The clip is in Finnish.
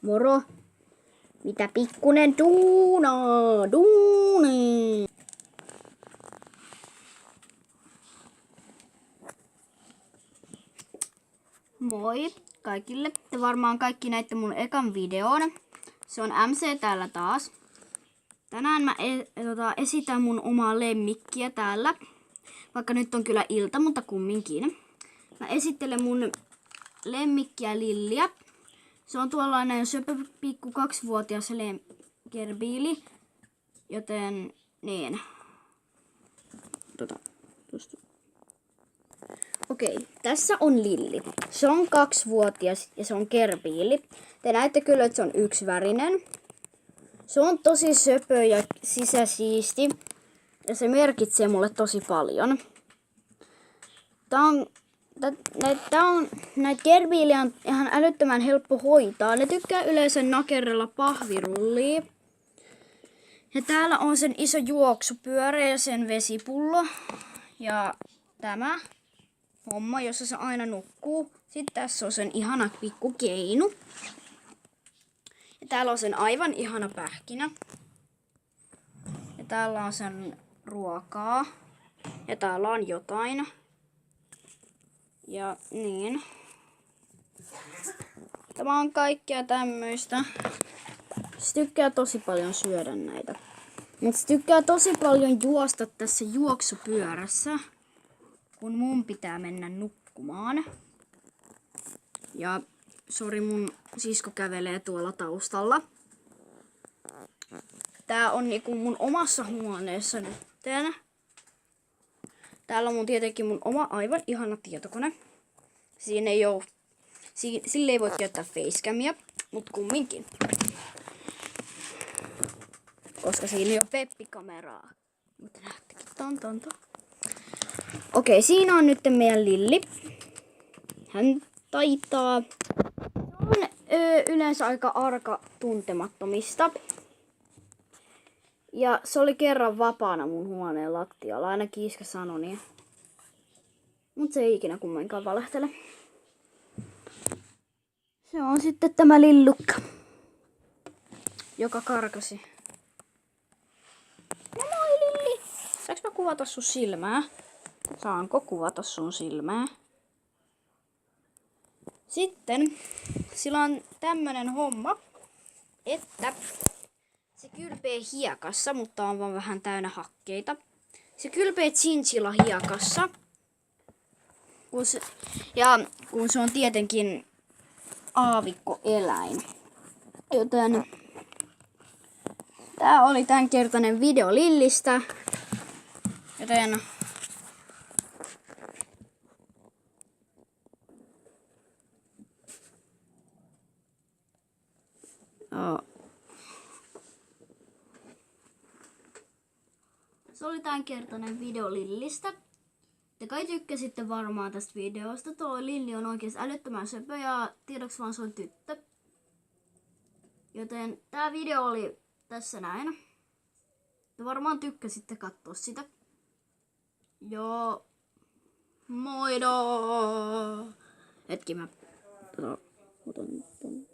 Moro. Mitä pikkunen duunaa. Moi kaikille. Te varmaan kaikki näitte mun ekan videon. Se on MC täällä taas. Tänään mä esitän mun omaa lemmikkiä täällä. Vaikka nyt on kyllä ilta, mutta kumminkin. Mä esittelen mun lemmikkiä Lilliä. Se on tuollainen söpöpikku 2-vuotias gerbiili. Joten niin. Okei, tässä on Lilli. Se on 2-vuotias ja se on gerbiili. Te näette kyllä, että se on yksivärinen. Se on tosi söpö ja sisäsiisti. Ja se merkitsee mulle tosi paljon. Näitä gerbiilejä on ihan älyttömän helppo hoitaa. Ne tykkää yleensä nakerrella pahvirullia. Ja täällä on sen iso juoksupyörä ja sen vesipullo. Ja tämä homma, jossa se aina nukkuu. Sitten tässä on sen ihana pikku keinu. Ja täällä on sen aivan ihana pähkinä. Ja täällä on sen ruokaa. Ja täällä on jotain. Ja niin. Tämä on kaikkea tämmöistä. Se tykkää tosi paljon syödä näitä. Mutta se tykkää tosi paljon juosta tässä juoksupyörässä, kun mun pitää mennä nukkumaan. Ja sori, mun sisko kävelee tuolla taustalla. Tää on niinku mun omassa huoneessa nyt. Täällä on mun tietenkin mun oma aivan ihana tietokone. Siinä ei oo, sille ei voi käyttää facecamia, mut kumminkin. Koska siinä ei oo web-kameraa. Mutta näettekin, Okei, siinä on nyt meidän Lilli. Hän taitaa. On yleensä aika arka tuntemattomista. Ja se oli kerran vapaana mun huoneen lattialla, ainakin iskä sanoi niin. Mut se ei ikinä kumminkaan valehtele. Se on sitten tämä lillukka, joka karkasi. No moi Lilli! Saanko mä kuvata sun silmää? Saanko kuvata sun silmää? Sitten sillä on tämmönen homma, että se kylpee hiekassa, mutta on vaan vähän täynnä hakkeita. Se kylpee chinchilla hiekassa. Kun se on tietenkin aavikkoeläin. Joten tää oli tämänkertainen video Lillistä. Joten se oli tämänkertainen video Lillistä. Te kai tykkäsitte varmaan tästä videosta. Tuo Lilli on oikeesti älyttömän söpö ja tiedoksi vaan se on tyttö. Joten tää video oli tässä näin. Te varmaan tykkäsitte katsoa sitä. Joo. Moido! Hetki mä otan ton.